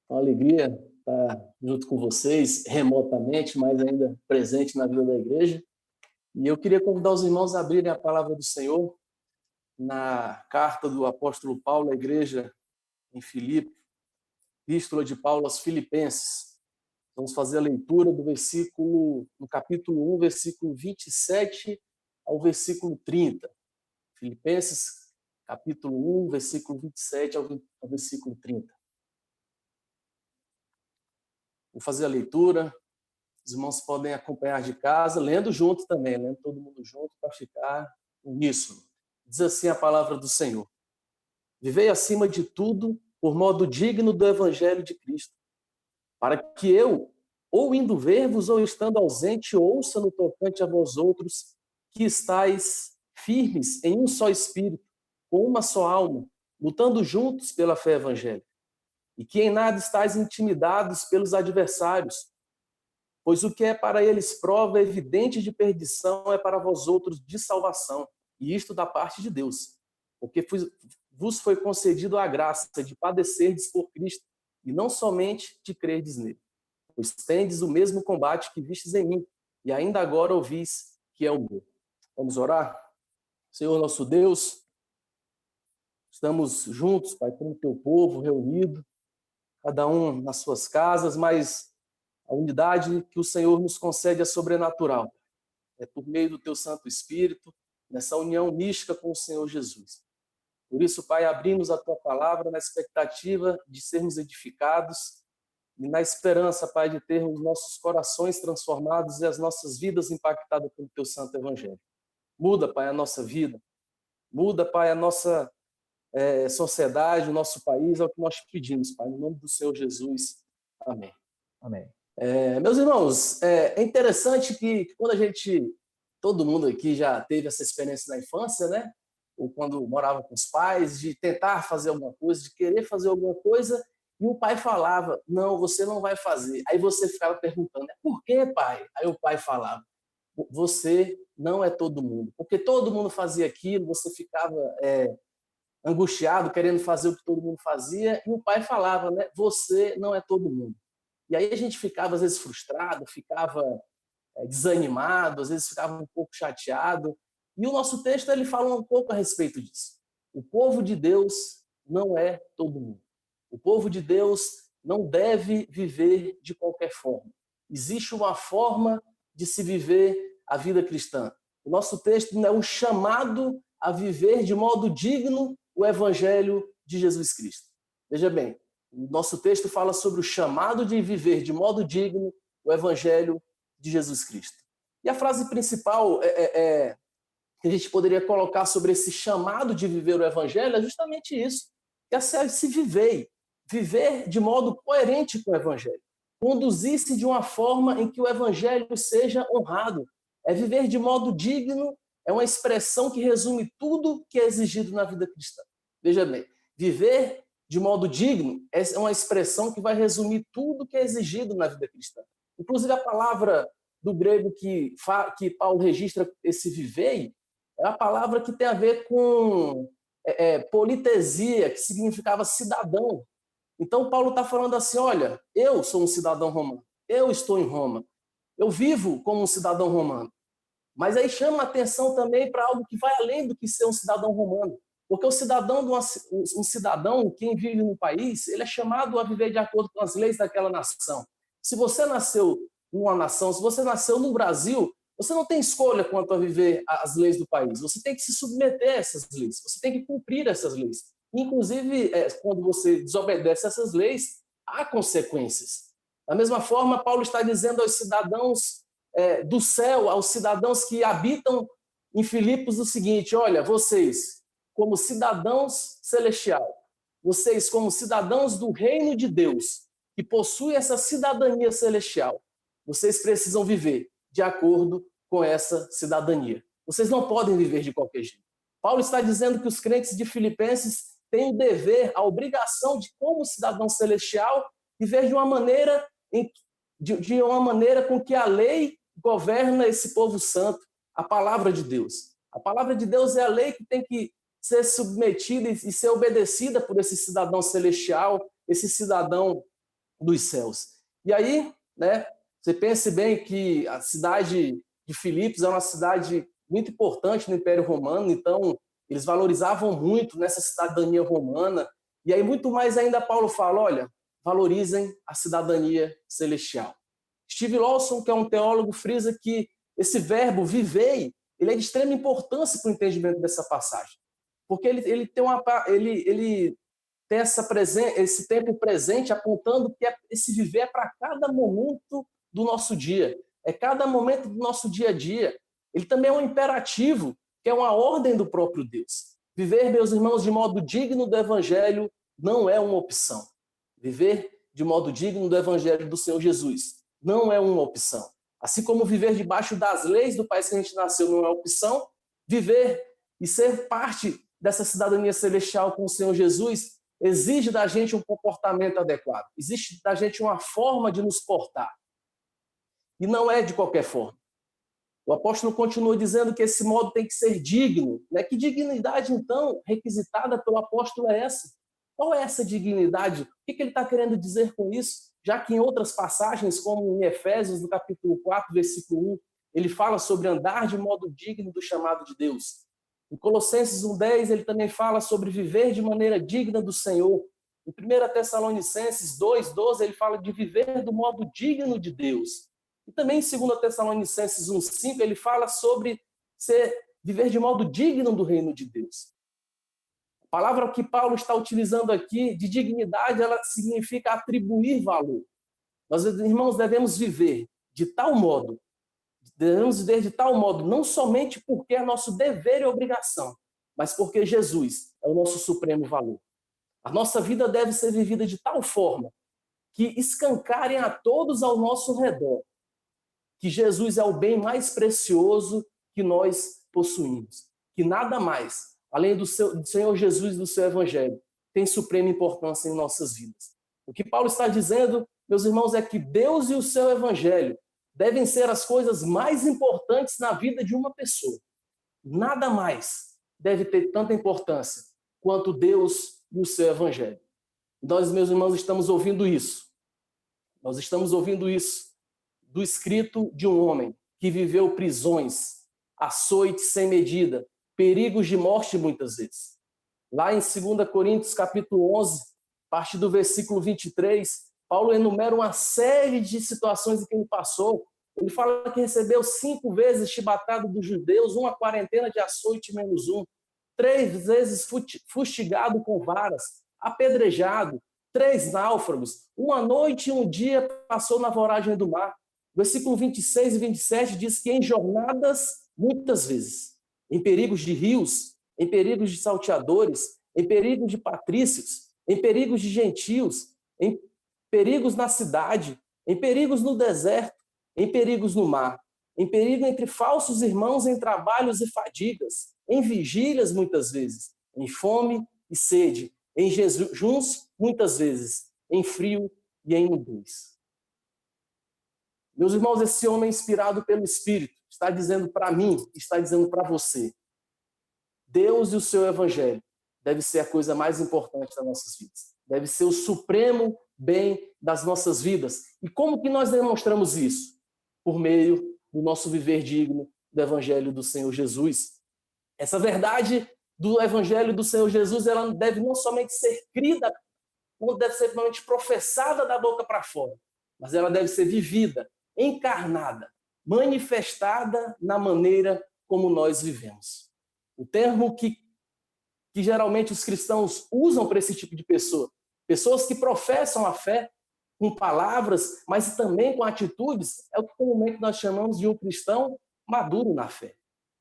Uma alegria estar junto com vocês, remotamente, mas ainda presente na vida da igreja. E eu queria convidar os irmãos a abrirem a palavra do Senhor na carta do apóstolo Paulo à igreja em Filipe, epístola de Paulo aos Filipenses. Vamos fazer a leitura do versículo, no capítulo 1, versículo 27 ao versículo 30. Filipenses, capítulo 1, versículo 27 ao versículo 30. Vou fazer a leitura, os irmãos podem acompanhar de casa, lendo junto também, lendo todo mundo junto para ficar uníssono. Diz assim a palavra do Senhor: Vivei acima de tudo por modo digno do evangelho de Cristo, para que eu, ou indo ver-vos, ou estando ausente, ouça no tocante a vós outros, que estáis firmes em um só espírito, com uma só alma, lutando juntos pela fé evangélica, e que em nada estáis intimidados pelos adversários, pois o que é para eles prova evidente de perdição é para vós outros de salvação, e isto da parte de Deus, porque vos foi concedido a graça de padecerdes por Cristo, e não somente de crerdes nele, pois tendes o mesmo combate que vistes em mim, e ainda agora ouvis que é o meu. Vamos orar? Senhor nosso Deus, estamos juntos, Pai, como teu povo reunido, cada um nas suas casas, mas a unidade que o Senhor nos concede é sobrenatural. É por meio do teu Santo Espírito, nessa união mística com o Senhor Jesus. Por isso, Pai, abrimos a tua palavra na expectativa de sermos edificados e na esperança, Pai, de termos nossos corações transformados e as nossas vidas impactadas pelo teu Santo Evangelho. Muda, Pai, a nossa vida. Muda, Pai, a nossa sociedade, o nosso país, é o que nós pedimos, Pai, no nome do Senhor Jesus. Amém. Amém. Meus irmãos, é interessante que quando todo mundo aqui já teve essa experiência na infância, né? Ou quando morava com os pais, de tentar fazer alguma coisa, de querer fazer alguma coisa, e o pai falava, não, você não vai fazer. Aí você ficava perguntando, por que, pai? Aí o pai falava, você não é todo mundo. Porque todo mundo fazia aquilo, você ficava angustiado, querendo fazer o que todo mundo fazia, e o pai falava, né? Você não é todo mundo. E aí a gente ficava, às vezes, frustrado, ficava desanimado, às vezes ficava um pouco chateado. E o nosso texto ele fala um pouco a respeito disso. O povo de Deus não é todo mundo. O povo de Deus não deve viver de qualquer forma. Existe uma forma de se viver a vida cristã. O nosso texto é um chamado a viver de modo digno o evangelho de Jesus Cristo. Veja bem, o nosso texto fala sobre o chamado de viver de modo digno o evangelho de Jesus Cristo. E a frase principal que a gente poderia colocar sobre esse chamado de viver o evangelho é justamente isso, que é se viver de modo coerente com o evangelho, conduzir-se de uma forma em que o evangelho seja honrado, é viver de modo digno, é uma expressão que resume tudo que é exigido na vida cristã. Veja bem, viver de modo digno é uma expressão que vai resumir tudo que é exigido na vida cristã. Inclusive, a palavra do grego que Paulo registra esse vivei é a palavra que tem a ver com politesia, que significava cidadão. Então, Paulo está falando assim, olha, eu sou um cidadão romano, eu estou em Roma, eu vivo como um cidadão romano. Mas aí chama a atenção também para algo que vai além do que ser um cidadão romano. Porque um cidadão, quem vive no país, ele é chamado a viver de acordo com as leis daquela nação. Se você nasceu numa nação, se você nasceu no Brasil, você não tem escolha quanto a viver as leis do país. Você tem que se submeter a essas leis. Você tem que cumprir essas leis. Inclusive, quando você desobedece essas leis, há consequências. Da mesma forma, Paulo está dizendo aos cidadãos do céu, aos cidadãos que habitam em Filipos o seguinte, olha, vocês, como cidadãos celestiais, vocês, como cidadãos do reino de Deus, que possuem essa cidadania celestial, vocês precisam viver de acordo com essa cidadania. Vocês não podem viver de qualquer jeito. Paulo está dizendo que os crentes de Filipenses têm o dever, a obrigação de, como cidadão celestial, viver de uma maneira com que a lei governa esse povo santo, a palavra de Deus. A palavra de Deus é a lei que tem que ser submetida e ser obedecida por esse cidadão celestial, esse cidadão dos céus. E aí, né, você pense bem que a cidade de Filipos é uma cidade muito importante no Império Romano, então eles valorizavam muito nessa cidadania romana. E aí, muito mais ainda, Paulo fala, olha, valorizem a cidadania celestial. Steve Lawson, que é um teólogo, frisa que esse verbo vivei, ele é de extrema importância para o entendimento dessa passagem. Porque ele tem esse tempo presente apontando que esse viver é para cada momento do nosso dia. É cada momento do nosso dia a dia. Ele também é um imperativo, que é uma ordem do próprio Deus. Viver, meus irmãos, de modo digno do Evangelho não é uma opção. Viver de modo digno do Evangelho do Senhor Jesus não é uma opção. Assim como viver debaixo das leis do país que a gente nasceu não é opção, viver e ser parte dessa cidadania celestial com o Senhor Jesus exige da gente um comportamento adequado, exige da gente uma forma de nos portar. E não é de qualquer forma. O apóstolo continua dizendo que esse modo tem que ser digno. Né? Que dignidade, então, requisitada pelo apóstolo é essa? Qual é essa dignidade? O que ele está querendo dizer com isso? Já que em outras passagens, como em Efésios, no capítulo 4, versículo 1, ele fala sobre andar de modo digno do chamado de Deus. Em Colossenses 1,10, ele também fala sobre viver de maneira digna do Senhor. Em 1 Tessalonicenses 2,12, ele fala de viver do modo digno de Deus. E também em 2 Tessalonicenses 1,5, ele fala sobre viver de modo digno do reino de Deus. A palavra que Paulo está utilizando aqui, de dignidade, ela significa atribuir valor. Nós, irmãos, devemos viver de tal modo, não somente porque é nosso dever e obrigação, mas porque Jesus é o nosso supremo valor. A nossa vida deve ser vivida de tal forma que escancarem a todos ao nosso redor que Jesus é o bem mais precioso que nós possuímos. Que nada mais, além do Senhor Jesus e do seu Evangelho, tem suprema importância em nossas vidas. O que Paulo está dizendo, meus irmãos, é que Deus e o seu Evangelho devem ser as coisas mais importantes na vida de uma pessoa. Nada mais deve ter tanta importância quanto Deus e o seu Evangelho. Nós, meus irmãos, estamos ouvindo isso. Nós estamos ouvindo isso do escrito de um homem que viveu prisões, açoites sem medida, perigos de morte muitas vezes. Lá em 2 Coríntios, capítulo 11, a partir do versículo 23, Paulo enumera uma série de situações em que ele passou. Ele fala que recebeu 5 vezes chibatado dos judeus, uma quarentena de açoite menos 1, 3 vezes fustigado com varas, apedrejado, 3 náufragos, uma noite e um dia passou na voragem do mar. Versículo 26 e 27 diz que em jornadas, muitas vezes, em perigos de rios, em perigos de salteadores, em perigos de patrícios, em perigos de gentios, em perigos na cidade, em perigos no deserto, em perigos no mar, em perigo entre falsos irmãos, em trabalhos e fadigas, em vigílias muitas vezes, em fome e sede, em jejuns muitas vezes, em frio e em nudez. Meus irmãos, esse homem inspirado pelo Espírito está dizendo para mim, está dizendo para você, Deus e o seu Evangelho deve ser a coisa mais importante das nossas vidas. Deve ser o supremo bem das nossas vidas. E como que nós demonstramos isso? Por meio do nosso viver digno do Evangelho do Senhor Jesus. Essa verdade do Evangelho do Senhor Jesus, ela deve não somente ser crida, não deve ser somente professada da boca para fora, mas ela deve ser vivida, encarnada, manifestada na maneira como nós vivemos. O termo que geralmente os cristãos usam para esse tipo de pessoa, pessoas que professam a fé com palavras, mas também com atitudes, é o que comumente nós chamamos de um cristão maduro na fé.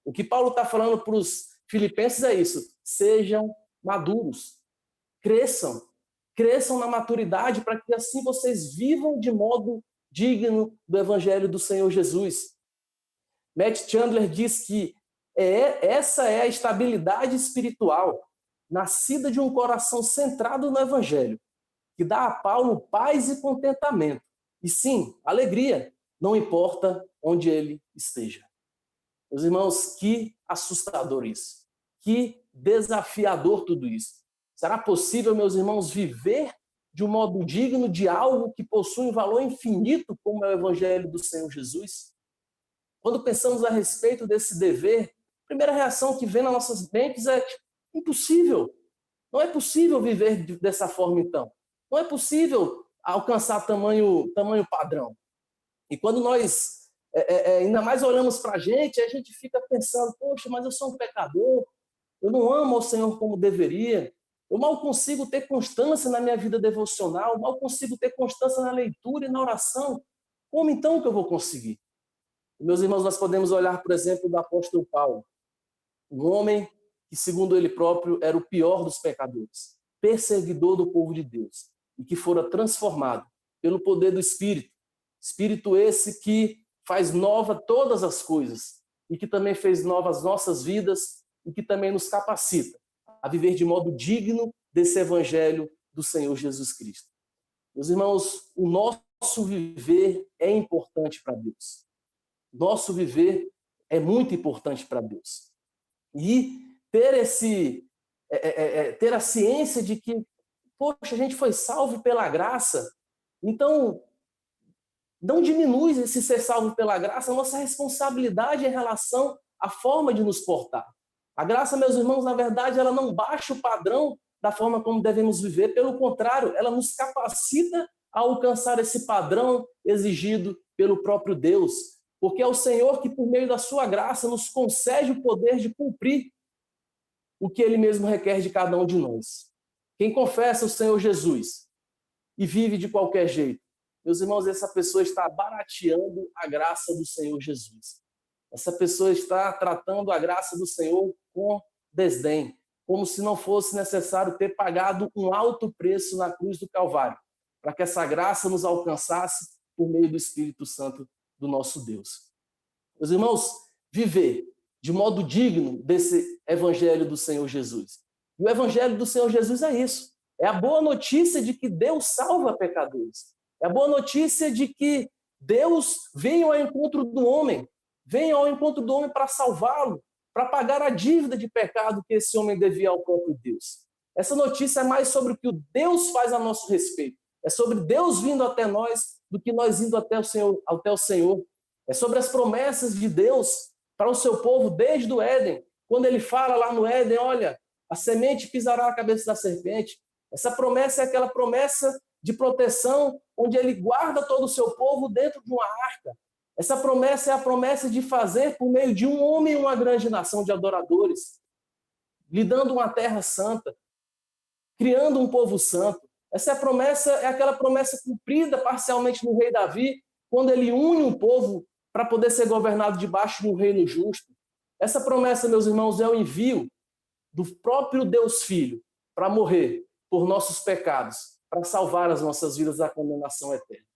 O que Paulo está falando para os filipenses é isso: sejam maduros, cresçam na maturidade para que assim vocês vivam de modo digno do Evangelho do Senhor Jesus. Matt Chandler diz que essa é a estabilidade espiritual, nascida de um coração centrado no Evangelho, que dá a Paulo paz e contentamento. E sim, alegria, não importa onde ele esteja. Meus irmãos, que assustador isso. Que desafiador tudo isso. Será possível, meus irmãos, viver de um modo digno de algo que possui um valor infinito, como é o Evangelho do Senhor Jesus? Quando pensamos a respeito desse dever, a primeira reação que vem nas nossas mentes é impossível. Não é possível viver dessa forma, então. Não é possível alcançar tamanho padrão. E quando nós ainda mais olhamos para a gente fica pensando, poxa, mas eu sou um pecador, eu não amo ao Senhor como deveria, eu mal consigo ter constância na minha vida devocional, mal consigo ter constância na leitura e na oração. Como então que eu vou conseguir? Meus irmãos, nós podemos olhar, por exemplo, do apóstolo Paulo, um homem que, segundo ele próprio, era o pior dos pecadores, perseguidor do povo de Deus, e que fora transformado pelo poder do Espírito. Espírito esse que faz nova todas as coisas e que também fez novas nossas vidas e que também nos capacita a viver de modo digno desse evangelho do Senhor Jesus Cristo. Meus irmãos, o nosso viver é importante para Deus. Nosso viver é muito importante para Deus. E ter a ciência de que, poxa, a gente foi salvo pela graça, então não diminui esse ser salvo pela graça a nossa responsabilidade em relação à forma de nos portar. A graça, meus irmãos, na verdade, ela não baixa o padrão da forma como devemos viver, pelo contrário, ela nos capacita a alcançar esse padrão exigido pelo próprio Deus, porque é o Senhor que, por meio da sua graça, nos concede o poder de cumprir o que Ele mesmo requer de cada um de nós. Quem confessa o Senhor Jesus e vive de qualquer jeito, meus irmãos, essa pessoa está barateando a graça do Senhor Jesus. Essa pessoa está tratando a graça do Senhor com desdém, como se não fosse necessário ter pagado um alto preço na cruz do Calvário, para que essa graça nos alcançasse por meio do Espírito Santo do nosso Deus. Meus irmãos, viver de modo digno desse evangelho do Senhor Jesus. E o evangelho do Senhor Jesus é isso. É a boa notícia de que Deus salva pecadores. É a boa notícia de que Deus vem ao encontro do homem, para salvá-lo, para pagar a dívida de pecado que esse homem devia ao próprio Deus. Essa notícia é mais sobre o que o Deus faz a nosso respeito. É sobre Deus vindo até nós do que nós indo até o Senhor. É sobre as promessas de Deus para o seu povo desde o Éden. Quando ele fala lá no Éden, olha, a semente pisará a cabeça da serpente. Essa promessa é aquela promessa de proteção, onde ele guarda todo o seu povo dentro de uma arca. Essa promessa é a promessa de fazer, por meio de um homem, uma grande nação de adoradores, lhe dando uma terra santa, criando um povo santo. Essa promessa é aquela promessa cumprida parcialmente no rei Davi, quando ele une um povo para poder ser governado debaixo de um reino justo. Essa promessa, meus irmãos, é o envio do próprio Deus Filho para morrer por nossos pecados, para salvar as nossas vidas da condenação eterna.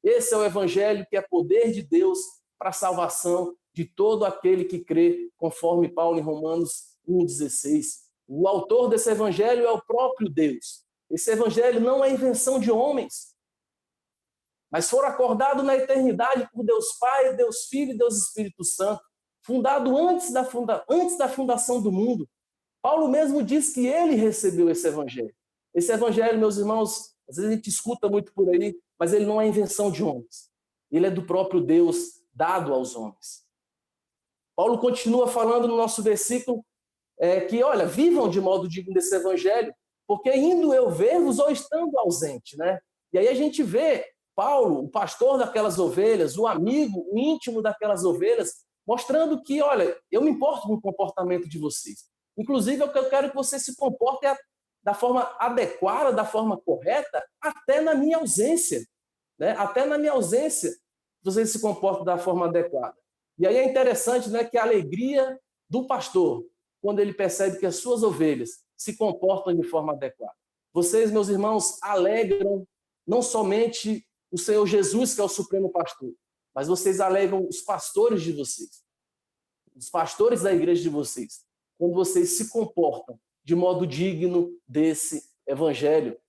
Esse é o evangelho que é poder de Deus para a salvação de todo aquele que crê, conforme Paulo em Romanos 1,16. O autor desse evangelho é o próprio Deus. Esse evangelho não é invenção de homens, mas foi acordado na eternidade por Deus Pai, Deus Filho e Deus Espírito Santo, fundado antes da fundação do mundo. Paulo mesmo diz que ele recebeu esse evangelho. Esse evangelho, meus irmãos, às vezes a gente escuta muito por aí, mas ele não é invenção de homens. Ele é do próprio Deus, dado aos homens. Paulo continua falando no nosso versículo que, olha, vivam de modo digno desse evangelho, porque indo eu ver-vos ou estando ausente, né? E aí a gente vê Paulo, o pastor daquelas ovelhas, o amigo, o íntimo daquelas ovelhas, mostrando que, olha, eu me importo com o comportamento de vocês. Inclusive, eu quero que vocês se comportem da forma adequada, da forma correta, até na minha ausência. Né? Até na minha ausência, vocês se comportam da forma adequada. E aí é interessante, né, que a alegria do pastor, quando ele percebe que as suas ovelhas se comportam de forma adequada. Vocês, meus irmãos, alegram não somente o Senhor Jesus, que é o supremo pastor, mas vocês alegram os pastores de vocês, os pastores da igreja de vocês, quando vocês se comportam de modo digno desse evangelho.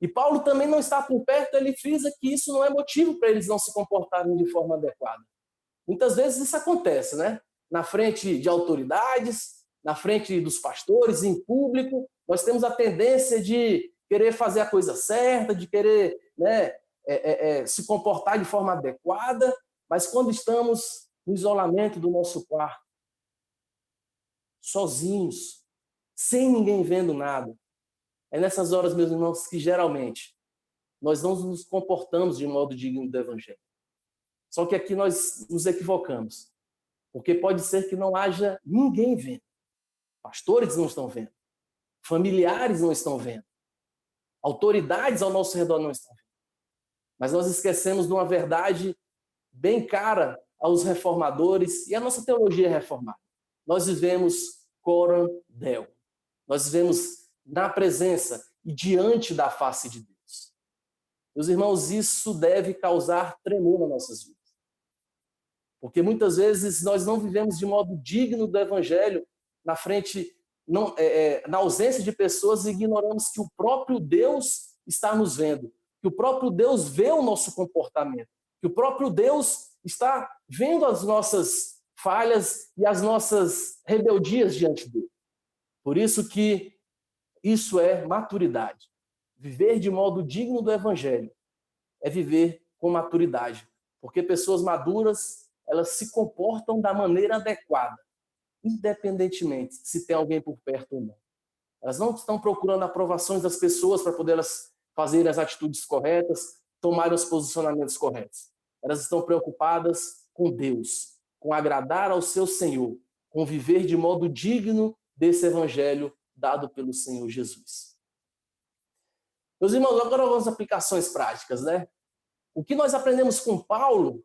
E Paulo também não está por perto, ele frisa que isso não é motivo para eles não se comportarem de forma adequada. Muitas vezes isso acontece, né? Na frente de autoridades, na frente dos pastores, em público, nós temos a tendência de querer fazer a coisa certa, de querer, né, se comportar de forma adequada, mas quando estamos no isolamento do nosso quarto, sozinhos, sem ninguém vendo nada, é nessas horas, meus irmãos, que geralmente nós não nos comportamos de modo digno do Evangelho. Só que aqui nós nos equivocamos, porque pode ser que não haja ninguém vendo. Pastores não estão vendo, familiares não estão vendo, autoridades ao nosso redor não estão vendo. Mas nós esquecemos de uma verdade bem cara aos reformadores, e a nossa teologia é reformada. Nós vivemos coram Deo. Nós vivemos na presença e diante da face de Deus. Meus irmãos, isso deve causar tremor nas nossas vidas. Porque muitas vezes nós não vivemos de modo digno do Evangelho na frente, na ausência de pessoas, e ignoramos que o próprio Deus está nos vendo, que o próprio Deus vê o nosso comportamento, que o próprio Deus está vendo as nossas falhas e as nossas rebeldias diante dele. Por isso que isso é maturidade. Viver de modo digno do Evangelho é viver com maturidade, porque pessoas maduras, elas se comportam da maneira adequada, independentemente se tem alguém por perto ou não. Elas não estão procurando aprovações das pessoas para poder fazer as atitudes corretas, tomar os posicionamentos corretos. Elas estão preocupadas com Deus, com agradar ao seu Senhor, com viver de modo digno desse Evangelho dado pelo Senhor Jesus. Meus irmãos, agora vamos às aplicações práticas, né? O que nós aprendemos com Paulo,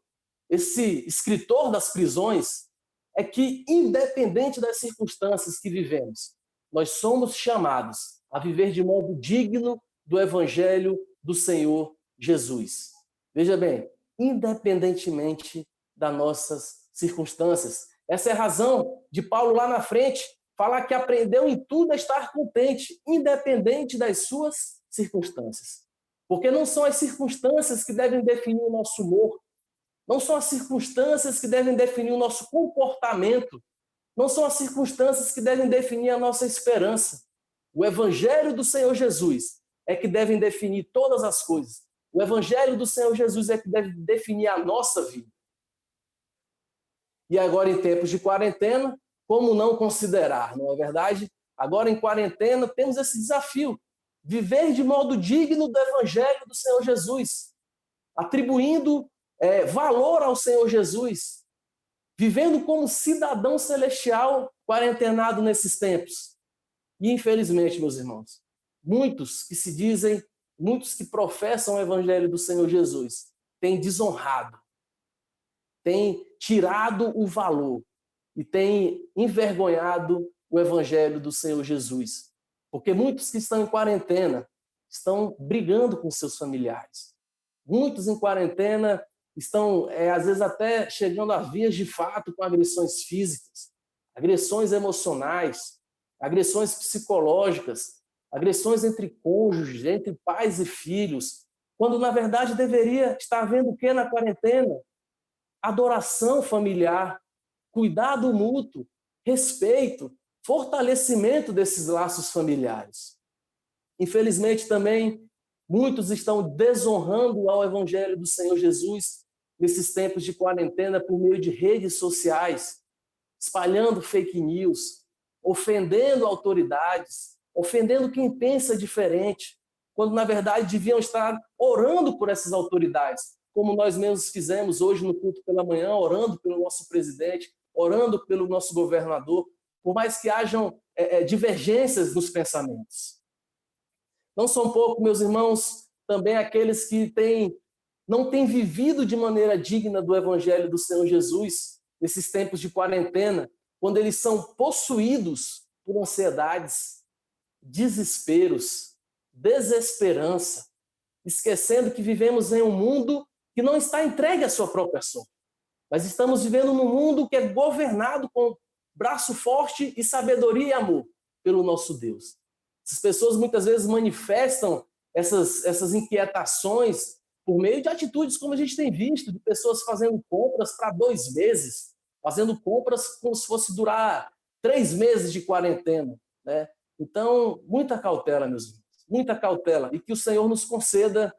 esse escritor das prisões, é que, independente das circunstâncias que vivemos, nós somos chamados a viver de modo digno do Evangelho do Senhor Jesus. Veja bem, independentemente das nossas circunstâncias. Essa é a razão de Paulo lá na frente falar que aprendeu em tudo a estar contente, independente das suas circunstâncias. Porque não são as circunstâncias que devem definir o nosso humor, não são as circunstâncias que devem definir o nosso comportamento, não são as circunstâncias que devem definir a nossa esperança. O Evangelho do Senhor Jesus é que deve definir todas as coisas. O Evangelho do Senhor Jesus é que deve definir a nossa vida. E agora, em tempos de quarentena, como não considerar, não é verdade? Agora, em quarentena, temos esse desafio: viver de modo digno do Evangelho do Senhor Jesus, atribuindo valor ao Senhor Jesus, vivendo como cidadão celestial quarentenado nesses tempos. E, infelizmente, meus irmãos, muitos que professam o Evangelho do Senhor Jesus têm desonrado, têm tirado o valor e têm envergonhado o Evangelho do Senhor Jesus. Porque muitos que estão em quarentena estão brigando com seus familiares. Muitos em quarentena estão, às vezes, até chegando a vias de fato com agressões físicas, agressões emocionais, agressões psicológicas, agressões entre cônjuges, entre pais e filhos, quando, na verdade, deveria estar havendo o que na quarentena? Adoração familiar, cuidado mútuo, respeito, fortalecimento desses laços familiares. Infelizmente, também, muitos estão desonrando ao Evangelho do Senhor Jesus nesses tempos de quarentena por meio de redes sociais, espalhando fake news, ofendendo autoridades, ofendendo quem pensa diferente, quando, na verdade, deviam estar orando por essas autoridades, como nós mesmos fizemos hoje no culto pela manhã, orando pelo nosso presidente, orando pelo nosso governador, por mais que hajam divergências nos pensamentos. Não são pouco, meus irmãos, também aqueles que não têm vivido de maneira digna do Evangelho do Senhor Jesus nesses tempos de quarentena, quando eles são possuídos por ansiedades, desesperos, desesperança, esquecendo que vivemos em um mundo que não está entregue à sua própria sorte, mas estamos vivendo num mundo que é governado com braço forte e sabedoria e amor pelo nosso Deus. Essas pessoas muitas vezes manifestam essas inquietações por meio de atitudes como a gente tem visto, de pessoas fazendo compras para 2 meses, fazendo compras como se fosse durar 3 meses de quarentena, né? Então, muita cautela, meus irmãos, muita cautela, e que o Senhor nos conceda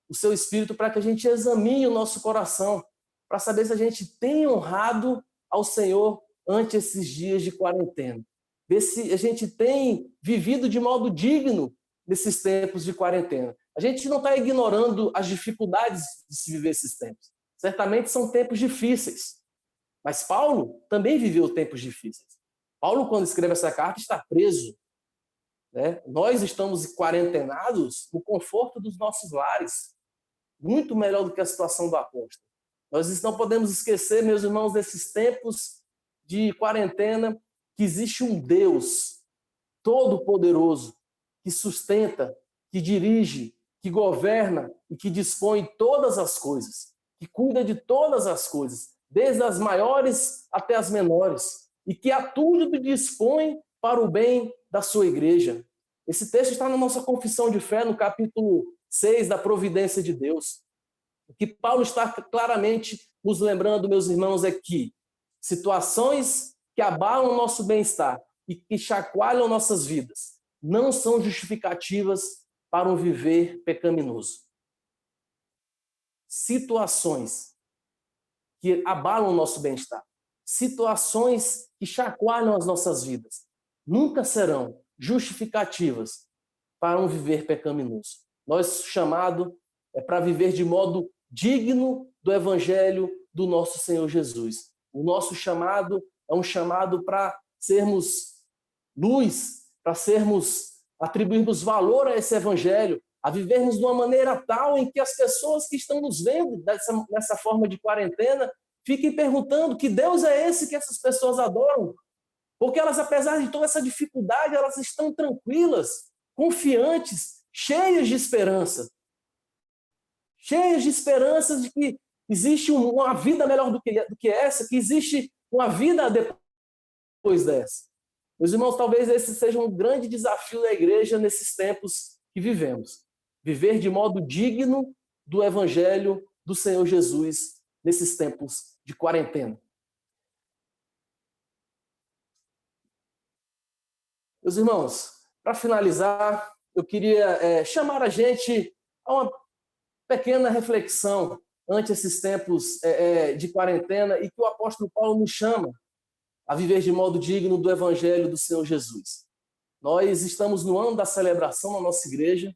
o seu Espírito para que a gente examine o nosso coração, para saber se a gente tem honrado ao Senhor ante esses dias de quarentena. Ver se a gente tem vivido de modo digno nesses tempos de quarentena. A gente não está ignorando as dificuldades de se viver esses tempos. Certamente são tempos difíceis. Mas Paulo também viveu tempos difíceis. Paulo, quando escreve essa carta, está preso. Né? Nós estamos quarentenados no conforto dos nossos lares. Muito melhor do que a situação do apóstolo. Nós não podemos esquecer, meus irmãos, desses tempos de quarentena, que existe um Deus todo-poderoso, que sustenta, que dirige, que governa e que dispõe todas as coisas, que cuida de todas as coisas, desde as maiores até as menores, e que a tudo dispõe para o bem da sua igreja. Esse texto está na nossa confissão de fé, no capítulo 6 da providência de Deus. O que Paulo está claramente nos lembrando, meus irmãos, é que situações que abalam o nosso bem-estar e que chacoalham nossas vidas não são justificativas para um viver pecaminoso. Situações que abalam o nosso bem-estar, situações que chacoalham as nossas vidas, nunca serão justificativas para um viver pecaminoso. Nós chamado é para viver de modo digno do evangelho do nosso Senhor Jesus. O nosso chamado é um chamado para sermos luz, para atribuirmos valor a esse evangelho, a vivermos de uma maneira tal em que as pessoas que estão nos vendo nessa forma de quarentena fiquem perguntando que Deus é esse que essas pessoas adoram. Porque elas, apesar de toda essa dificuldade, elas estão tranquilas, confiantes, cheias de esperança. Cheias de esperanças de que existe uma vida melhor do que essa, que existe uma vida depois dessa. Meus irmãos, talvez esse seja um grande desafio da igreja nesses tempos que vivemos. Viver de modo digno do evangelho do Senhor Jesus nesses tempos de quarentena. Meus irmãos, para finalizar, eu queria chamar a gente a uma pequena reflexão ante esses tempos de quarentena e que o apóstolo Paulo nos chama a viver de modo digno do evangelho do Senhor Jesus. Nós estamos no ano da celebração na nossa igreja.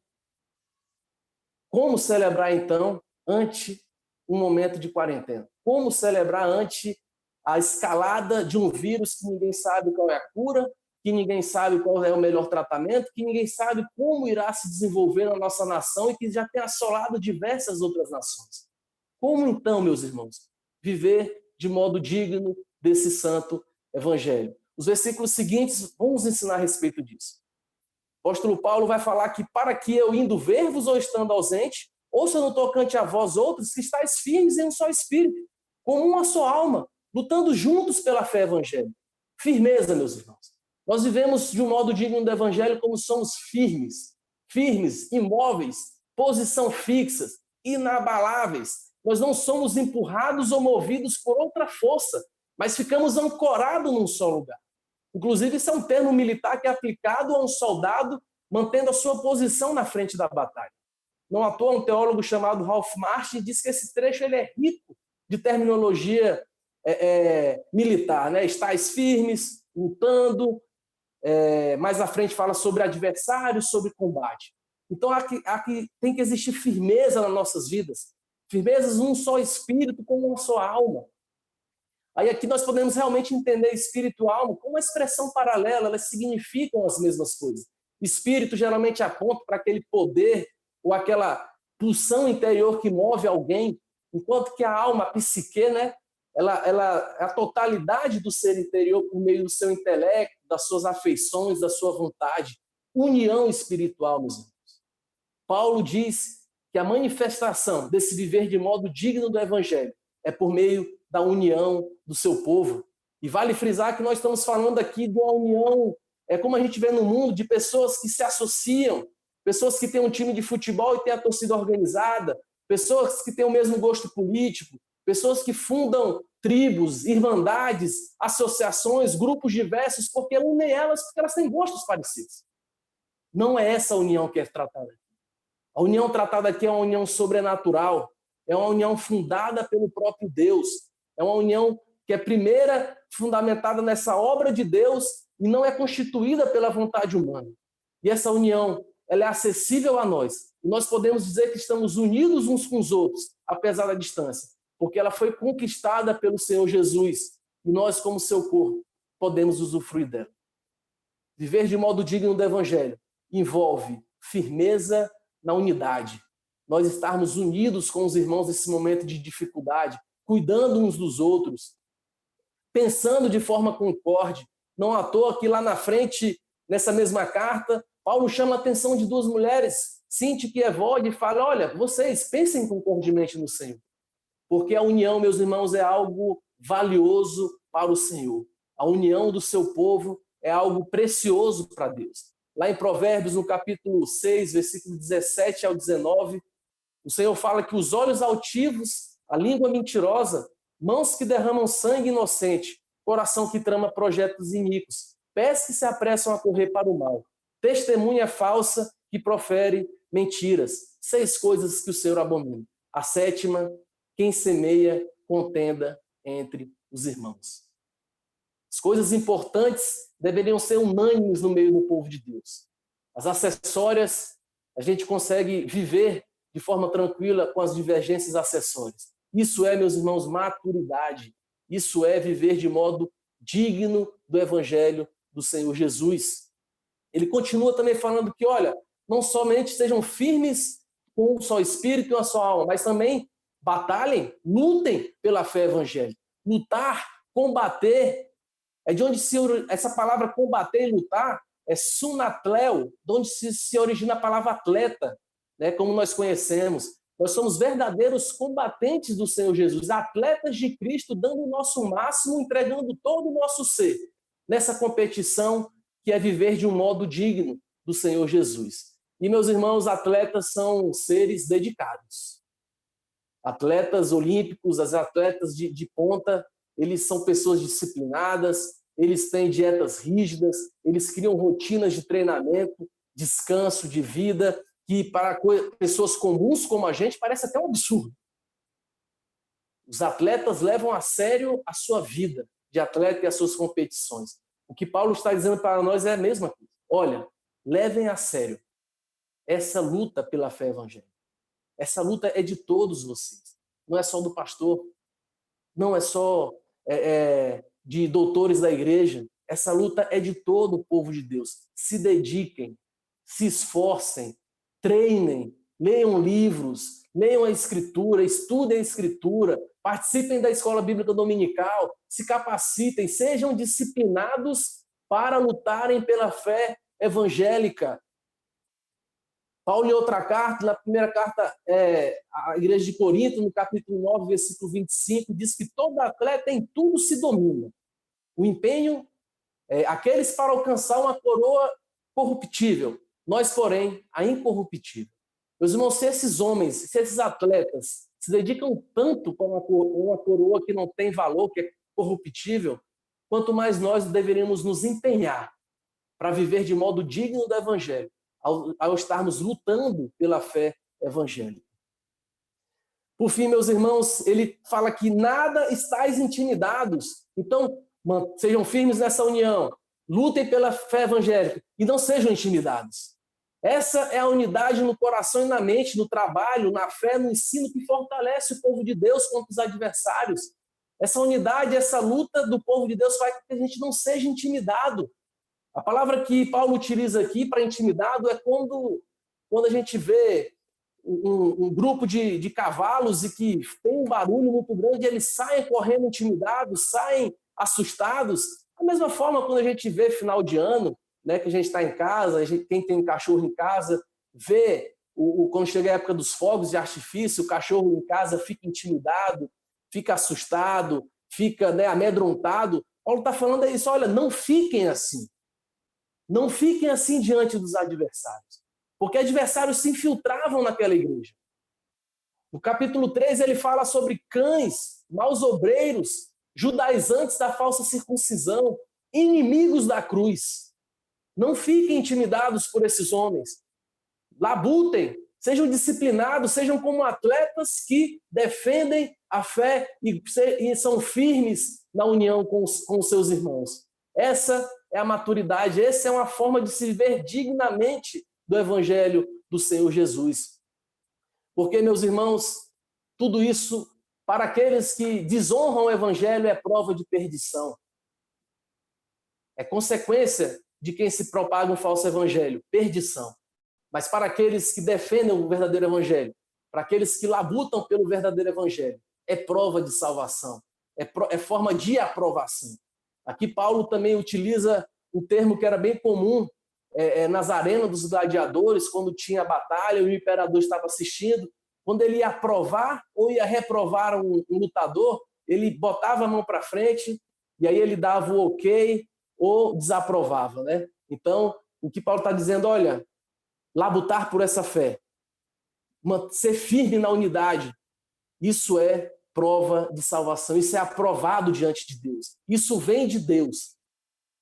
Como celebrar, então, ante um momento de quarentena? Como celebrar ante a escalada de um vírus que ninguém sabe qual é a cura, que ninguém sabe qual é o melhor tratamento, que ninguém sabe como irá se desenvolver na nossa nação e que já tem assolado diversas outras nações? Como então, meus irmãos, viver de modo digno desse santo evangelho? Os versículos seguintes vão nos ensinar a respeito disso. O apóstolo Paulo vai falar que para que eu indo ver-vos ou estando ausente, ouça no tocante a vós outros que estáis firmes em um só espírito, como uma só alma, lutando juntos pela fé evangélica. Firmeza, meus irmãos. Nós vivemos de um modo digno do evangelho como somos firmes, imóveis, posição fixas, inabaláveis. Nós não somos empurrados ou movidos por outra força, mas ficamos ancorados num só lugar. Inclusive, isso é um termo militar que é aplicado a um soldado mantendo a sua posição na frente da batalha. Não à toa, um teólogo chamado Ralph Martin diz que esse trecho ele é rico de terminologia militar, né? Estais firmes, lutando, mais à frente fala sobre adversários, sobre combate. Então, aqui tem que existir firmeza nas nossas vidas, firmezas num só espírito, com uma só alma. Aí aqui nós podemos realmente entender espírito e alma como uma expressão paralela, elas significam as mesmas coisas. Espírito geralmente aponta para aquele poder ou aquela pulsão interior que move alguém, enquanto que a alma, a psique, né, ela é a totalidade do ser interior por meio do seu intelecto, das suas afeições, da sua vontade. União espiritual, meus irmãos. Paulo diz que a manifestação desse viver de modo digno do evangelho é por meio da união do seu povo. E vale frisar que nós estamos falando aqui de uma união, como a gente vê no mundo, de pessoas que se associam, pessoas que têm um time de futebol e têm a torcida organizada, pessoas que têm o mesmo gosto político, pessoas que fundam tribos, irmandades, associações, grupos diversos, porque unem elas porque elas têm gostos parecidos. Não é essa a união que é tratada aqui. A união tratada aqui é uma união sobrenatural, é uma união fundada pelo próprio Deus, é uma união que é primeira fundamentada nessa obra de Deus e não é constituída pela vontade humana. E essa união, ela é acessível a nós. E nós podemos dizer que estamos unidos uns com os outros, apesar da distância, porque ela foi conquistada pelo Senhor Jesus e nós, como seu corpo, podemos usufruir dela. Viver de modo digno do Evangelho envolve firmeza na unidade. Nós estarmos unidos com os irmãos nesse momento de dificuldade, cuidando uns dos outros, pensando de forma concorde. Não à toa que lá na frente, nessa mesma carta, Paulo chama a atenção de duas mulheres, Sintique e Evode, e fala, olha, vocês pensem concordemente no Senhor. Porque a união, meus irmãos, é algo valioso para o Senhor. A união do seu povo é algo precioso para Deus. Lá em Provérbios, no capítulo 6, versículo 17 ao 19, o Senhor fala que os olhos altivos, a língua mentirosa, mãos que derramam sangue inocente, coração que trama projetos iníquos, pés que se apressam a correr para o mal, testemunha falsa que profere mentiras. 6 coisas que o Senhor abomina. A 7ª, quem semeia contenda entre os irmãos. As coisas importantes deveriam ser unânimes no meio do povo de Deus. As acessórias, a gente consegue viver de forma tranquila com as divergências acessórias. Isso é, meus irmãos, maturidade. Isso é viver de modo digno do Evangelho do Senhor Jesus. Ele continua também falando que, olha, não somente sejam firmes com um só espírito e uma só alma, mas também batalhem, lutem pela fé evangélica. Lutar, combater, é de onde essa palavra combater e lutar é sunatleo, de onde se origina a palavra atleta, né, como nós conhecemos. Nós somos verdadeiros combatentes do Senhor Jesus, atletas de Cristo, dando o nosso máximo, entregando todo o nosso ser nessa competição que é viver de um modo digno do Senhor Jesus. E, meus irmãos, atletas são seres dedicados. Atletas olímpicos, as atletas de ponta, eles são pessoas disciplinadas, eles têm dietas rígidas, eles criam rotinas de treinamento, descanso, de vida, que para pessoas comuns como a gente parece até um absurdo. Os atletas levam a sério a sua vida de atleta e as suas competições. O que Paulo está dizendo para nós é a mesma coisa. Olha, levem a sério essa luta pela fé evangélica. Essa luta é de todos vocês. Não é só do pastor, não é só de doutores da igreja. Essa luta é de todo o povo de Deus. Se dediquem, se esforcem, treinem, leiam livros, leiam a Escritura, estudem a Escritura, participem da escola bíblica dominical, se capacitem, sejam disciplinados para lutarem pela fé evangélica. Paulo, em outra carta, na primeira carta à igreja de Corinto, no capítulo 9, versículo 25, diz que todo atleta em tudo se domina. O empenho, aqueles para alcançar uma coroa corruptível, nós, porém, a incorruptível. Meus irmãos, se esses homens, se esses atletas se dedicam tanto para uma coroa que não tem valor, que é corruptível, quanto mais nós deveríamos nos empenhar para viver de modo digno do Evangelho, ao estarmos lutando pela fé evangélica. Por fim, meus irmãos, ele fala que nada estáis intimidados. Então, sejam firmes nessa união, lutem pela fé evangélica e não sejam intimidados. Essa é a unidade no coração e na mente, no trabalho, na fé, no ensino, que fortalece o povo de Deus contra os adversários. Essa unidade, essa luta do povo de Deus faz com que a gente não seja intimidado. A palavra que Paulo utiliza aqui para intimidado é quando a gente vê um grupo de cavalos e que tem um barulho muito grande, eles saem correndo intimidados, saem assustados. Da mesma forma, quando a gente vê final de ano, né, que a gente está em casa, quem tem cachorro em casa, vê quando chega a época dos fogos de artifício, o cachorro em casa fica intimidado, fica assustado, fica, né, amedrontado. Paulo está falando isso, olha, não fiquem assim. Não fiquem assim diante dos adversários, porque adversários se infiltravam naquela igreja. No capítulo 3 ele fala sobre cães, maus obreiros, judaizantes da falsa circuncisão, inimigos da cruz. Não fiquem intimidados por esses homens. Labutem, sejam disciplinados, sejam como atletas que defendem a fé e são firmes na união com os seus irmãos. Essa é a maturidade, essa é uma forma de se viver dignamente do Evangelho do Senhor Jesus. Porque, meus irmãos, tudo isso, para aqueles que desonram o Evangelho, é prova de perdição. É consequência de quem se propaga um falso Evangelho, perdição. Mas para aqueles que defendem o verdadeiro Evangelho, para aqueles que labutam pelo verdadeiro Evangelho, é prova de salvação, é forma de aprovação. Aqui Paulo também utiliza um termo que era bem comum nas arenas dos gladiadores, quando tinha batalha e o imperador estava assistindo. Quando ele ia aprovar ou ia reprovar um lutador, ele botava a mão para frente e aí ele dava o ok ou desaprovava, né? Então, o que Paulo está dizendo, olha, labutar por essa fé, ser firme na unidade, isso é prova de salvação, isso é aprovado diante de Deus, isso vem de Deus.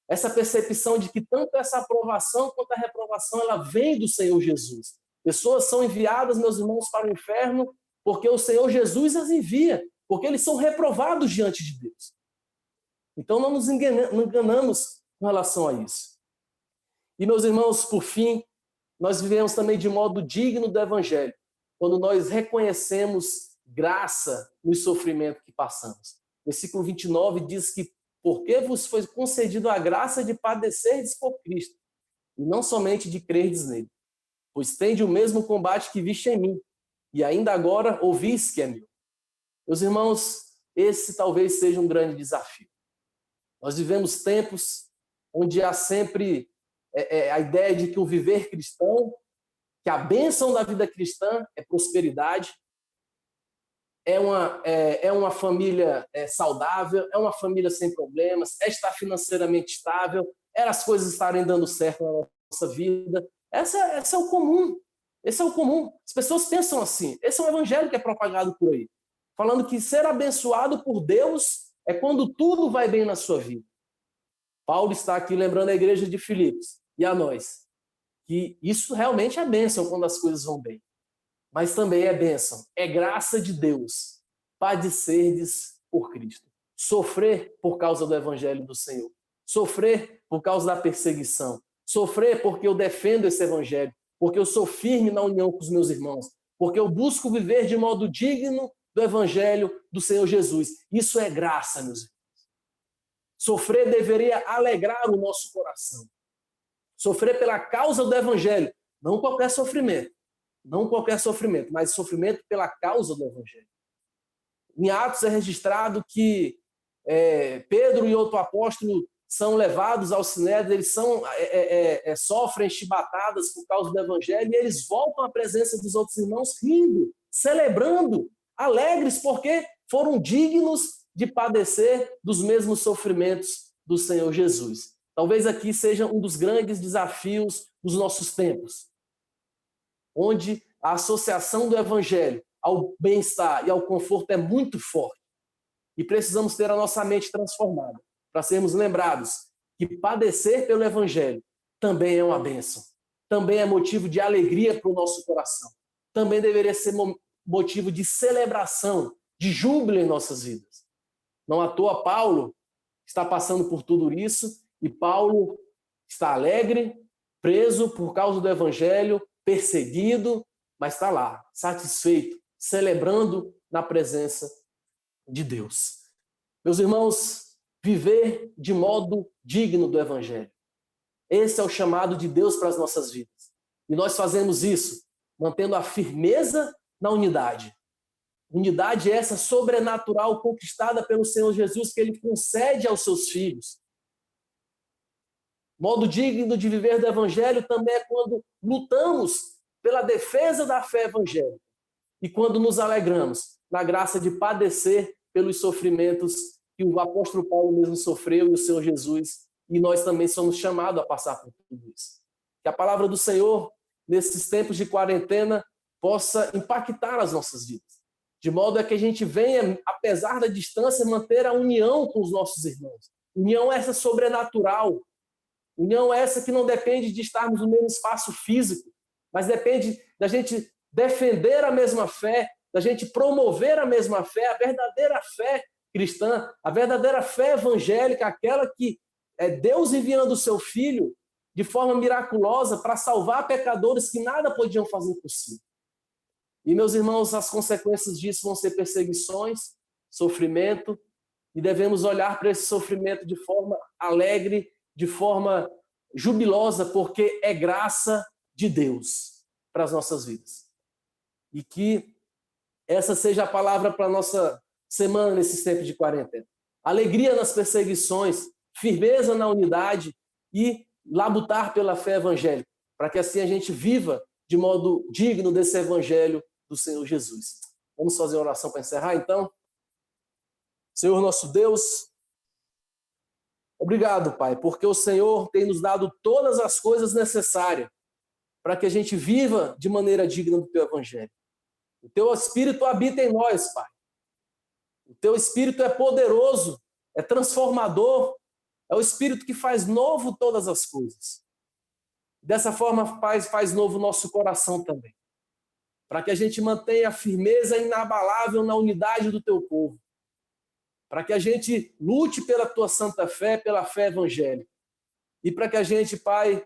Essa percepção de que tanto essa aprovação quanto a reprovação, ela vem do Senhor Jesus. Pessoas são enviadas, meus irmãos, para o inferno porque o Senhor Jesus as envia, porque eles são reprovados diante de Deus. Então não nos enganamos com relação a isso. E, meus irmãos, por fim, nós vivemos também de modo digno do Evangelho, quando nós reconhecemos graça no sofrimento que passamos. Versículo 29 diz que porque vos foi concedido a graça de padecerdes por Cristo, e não somente de crerdes nele, pois tende o mesmo combate que viste em mim, e ainda agora ouvis que é meu. Meus irmãos, esse talvez seja um grande desafio. Nós vivemos tempos onde há sempre a ideia de que o viver cristão, que a bênção da vida cristã é prosperidade, é uma família saudável, é uma família sem problemas, é estar financeiramente estável, é as coisas estarem dando certo na nossa vida. Esse é o comum. Esse é o comum. As pessoas pensam assim. Esse é o evangelho que é propagado por aí. Falando que ser abençoado por Deus é quando tudo vai bem na sua vida. Paulo está aqui lembrando a igreja de Filipos e a nós que isso realmente é bênção quando as coisas vão bem. Mas também é bênção, é graça de Deus padecerdes por Cristo. Sofrer por causa do evangelho do Senhor. Sofrer por causa da perseguição. Sofrer porque eu defendo esse evangelho, porque eu sou firme na união com os meus irmãos, porque eu busco viver de modo digno do evangelho do Senhor Jesus. Isso é graça, meus irmãos. Sofrer deveria alegrar o nosso coração. Sofrer pela causa do evangelho, não qualquer sofrimento. Não qualquer sofrimento, mas sofrimento pela causa do evangelho. Em Atos é registrado que Pedro e outro apóstolo são levados ao Sinédrio, eles sofrem chibatadas por causa do evangelho e eles voltam à presença dos outros irmãos rindo, celebrando, alegres, porque foram dignos de padecer dos mesmos sofrimentos do Senhor Jesus. Talvez aqui seja um dos grandes desafios dos nossos tempos, onde a associação do evangelho ao bem-estar e ao conforto é muito forte. E precisamos ter a nossa mente transformada para sermos lembrados que padecer pelo evangelho também é uma bênção, também é motivo de alegria para o nosso coração, também deveria ser motivo de celebração, de júbilo em nossas vidas. Não à toa Paulo está passando por tudo isso e Paulo está alegre, preso por causa do evangelho, perseguido, mas está lá, satisfeito, celebrando na presença de Deus. Meus irmãos, viver de modo digno do evangelho. Esse é o chamado de Deus para as nossas vidas. E nós fazemos isso mantendo a firmeza na unidade. Unidade essa sobrenatural conquistada pelo Senhor Jesus que ele concede aos seus filhos. Modo digno de viver do evangelho também é quando lutamos pela defesa da fé evangélica e quando nos alegramos na graça de padecer pelos sofrimentos que o apóstolo Paulo mesmo sofreu e o Senhor Jesus, e nós também somos chamados a passar por tudo isso. Que a palavra do Senhor, nesses tempos de quarentena, possa impactar as nossas vidas, de modo a que a gente venha, apesar da distância, manter a união com os nossos irmãos. União essa sobrenatural, União essa que não depende de estarmos no mesmo espaço físico, mas depende da gente defender a mesma fé, da gente promover a mesma fé, a verdadeira fé cristã, a verdadeira fé evangélica, aquela que é Deus enviando o seu Filho de forma miraculosa para salvar pecadores que nada podiam fazer por si. E, meus irmãos, as consequências disso vão ser perseguições, sofrimento, e devemos olhar para esse sofrimento de forma alegre, de forma jubilosa, porque é graça de Deus para as nossas vidas. E que essa seja a palavra para a nossa semana nesses tempos de quarentena. Alegria nas perseguições, firmeza na unidade e labutar pela fé evangélica, para que assim a gente viva de modo digno desse evangelho do Senhor Jesus. Vamos fazer uma oração para encerrar, então? Senhor nosso Deus, obrigado, Pai, porque o Senhor tem nos dado todas as coisas necessárias para que a gente viva de maneira digna do Teu evangelho. O Teu Espírito habita em nós, Pai. O Teu Espírito é poderoso, é transformador, é o Espírito que faz novo todas as coisas. Dessa forma, Pai, faz novo o nosso coração também, para que a gente mantenha a firmeza inabalável na unidade do Teu povo, para que a gente lute pela Tua santa fé, pela fé evangélica, e para que a gente, Pai,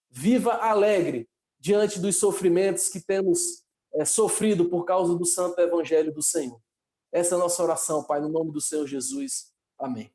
viva alegre diante dos sofrimentos que temos sofrido por causa do santo evangelho do Senhor. Essa é a nossa oração, Pai, no nome do Senhor Jesus. Amém.